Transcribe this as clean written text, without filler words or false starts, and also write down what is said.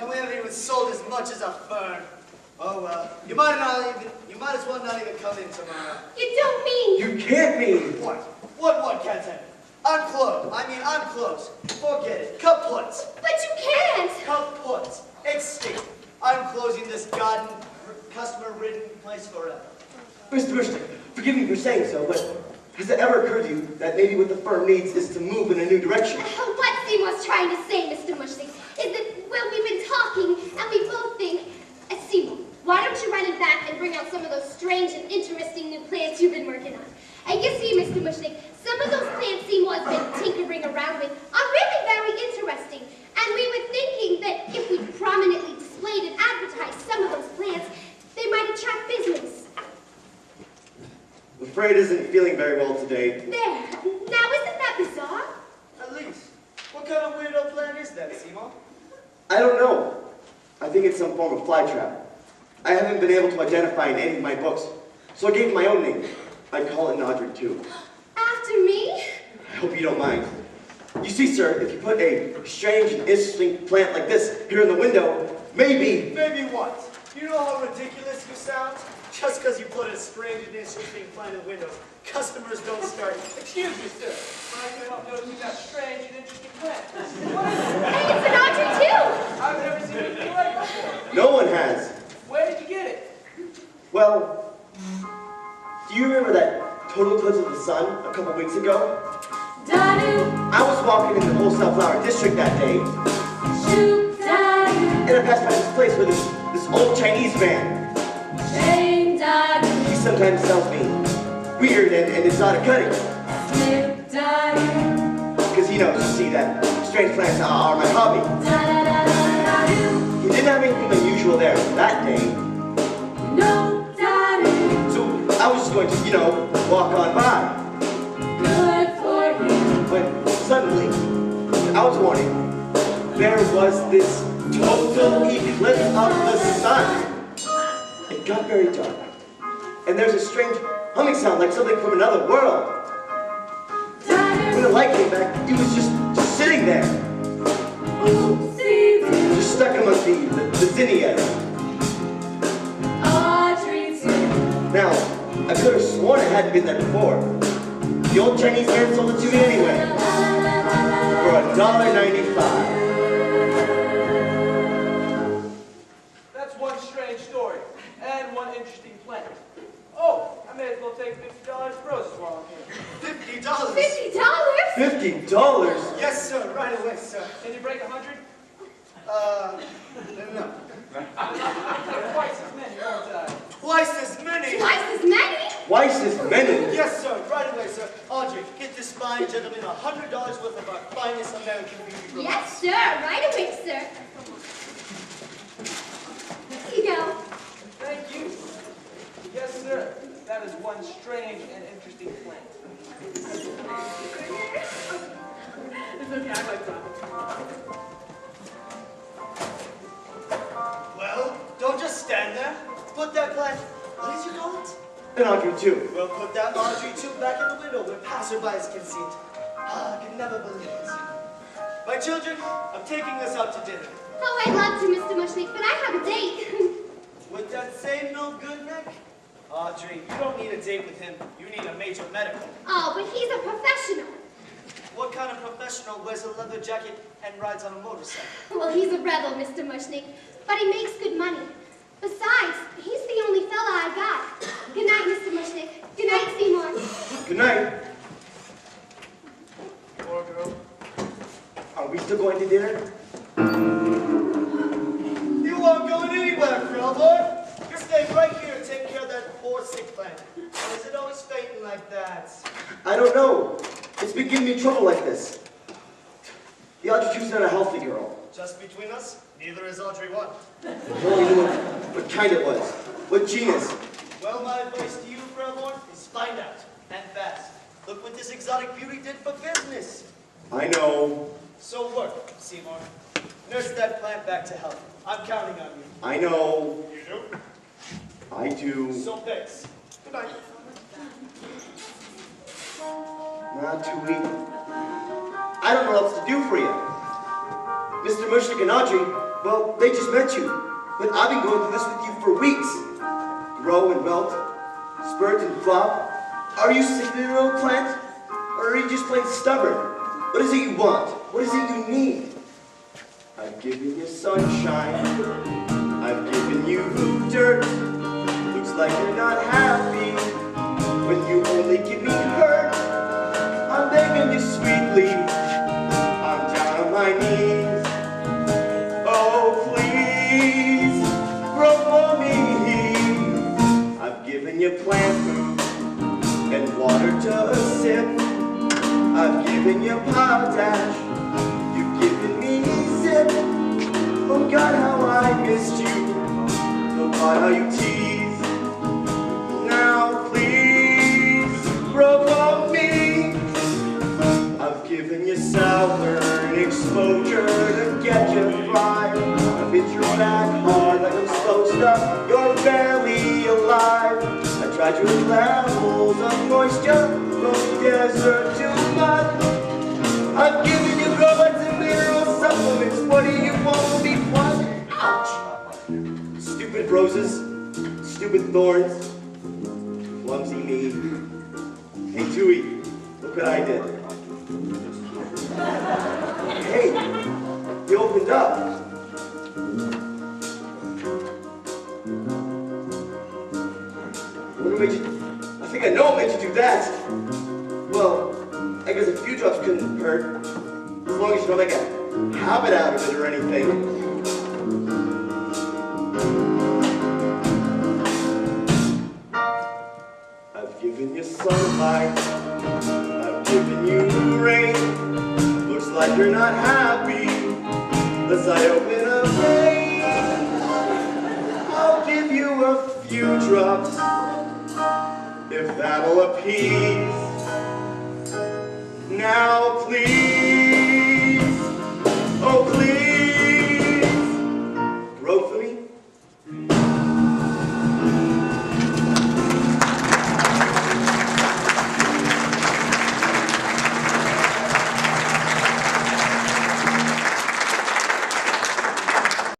and we haven't even sold as much as a fern. Oh well, you might as well not even come in tomorrow. You don't mean... You can't mean... What can't I mean? I'm closed. I'm closed. Forget it. Kaput. But you can't. Kaput. Extinct. I'm closing this garden, customer-ridden place forever. Mr. Mushnick, forgive me for saying so, but has it ever occurred to you that maybe what the firm needs is to move in a new direction? What Seymour's trying to say, Mr. Mushnick, is that, well, we've been talking, and we both think... Seymour, why don't you run it back and bring out some of those strange and interesting new plants you've been working on? And you see, Mr. Mushnick, some of those plants Seymour has been tinkering around with are really very interesting. And we were thinking that if we prominently displayed and advertised some of those plants, they might attract business. I'm afraid isn't feeling very well today. There. Now, isn't that bizarre? At least. What kind of weirdo plant is that, Seymour? I don't know. I think it's some form of flytrap. I haven't been able to identify in any of my books, so I gave it my own name. I call it an Audrey, too. After me? I hope you don't mind. You see, sir, if you put a strange and interesting plant like this here in the window, maybe... Maybe what? You know how ridiculous you sound? Just because you put a strange and interesting plant in the window, customers don't start... Excuse me, sir. When I came up noticing that strange and interesting plant. Hey, it's an Audrey, too! I've never seen anything like it before. No one has. Where did you get it? Well, do you remember that total eclipse of the sun a couple weeks ago? I was walking in the wholesale flower district that day, and I passed by this place with this old Chinese man. He sometimes tells me weird and exotic cutting. Because he knows, you see, that strange plants are my hobby. He didn't have anything unusual there that day. So I was just going to, walk on by. When suddenly, without warning, there was this total eclipse of the sun. It got very dark, and there's a strange humming sound like something from another world. When the light came back, he was just sitting there, just stuck among the zinnias. Now, I could have sworn I hadn't been there before. The old Chinese man sold it to me anyway, for $1.95. That's one strange story, and one interesting plant. Oh, I may as well take $50 for roses while I'm here. $50? $50? $50? Yes, sir. Right away, sir. Can you break 100? No. Twice as many, won't I? Twice as many? Twice as many? Twice as many? Yes, sir. Right away, sir. Audrey, get this fine gentleman $100 worth of our finest American beauty products. Yes, sir. Right away, sir. Here you go. Thank you. Yes, sir. That is one strange and interesting plant. It's okay, I like that. Well, don't just stand there. Put that plant, what did you call it? An Audrey, too. Well, put that Audrey too back in the window where passerbys can see it. I can never believe it. My children, I'm taking us out to dinner. Oh, I'd love to, Mr. Mushnick, but I have a date. With that same no good neck? Audrey, you don't need a date with him. You need a major medical. Oh, but he's a professional. What kind of professional wears a leather jacket and rides on a motorcycle? Well, he's a rebel, Mr. Mushnick, but he makes good money. Besides, he's the only fella I got. Good night, Mr. Mushnick. Good night, Seymour. Good night. Poor girl. Are we still going to dinner? You aren't going anywhere, Crowboy. You're staying right here and taking care of that poor sick plant. Or is it always fainting like that? I don't know. It's been giving me trouble like this. The Audrey 2's not a healthy girl. Just between us, neither is Audrey 1. If only knew what kind it was. What genus. Well, my advice to you, Crowboy, is find out. And fast. Look what this exotic beauty did for business. I know. So work, Seymour. Nurse that plant back to health. I'm counting on you. I know. You do? I do. So thanks. Good night. Not too weak. I don't know what else to do for you. Mr. Mushnick and Audrey, Well, they just met you, but I've been going through this with you for weeks. Grow and melt, spurt and flop. Are you sick of your old plant? Or are you just plain stubborn? What is it you want? What is it you need? I've given you sunshine. I've given you dirt. Looks like you're not happy when you only give me hurt. I'm begging you sweetly. I'm down on my knees. Oh, please, grow for me. I've given you plant food and water to sip. I've given you potash. You've given me zip. Oh God, how I missed you. Oh God, how you tease. Now please, grow for me. I've given you southern exposure to get you fried. I've hit your back hard like I'm supposed to. You're barely alive. I tried your levels of moisture from desert to mud. I've given you growers and mineral supplements. What do you want from me? What? Ouch! Stupid roses, stupid thorns, clumsy me. Hey, Dewey, look what I did. Hey, you opened up. What made you? I think I know what made you do that. Well, I guess a few drops couldn't hurt, as long as you don't make a habit out of it or anything. I've given you sunlight. I've given you rain. Looks like you're not happy unless I open a vein. I'll give you a few drops if that'll appease. Now please.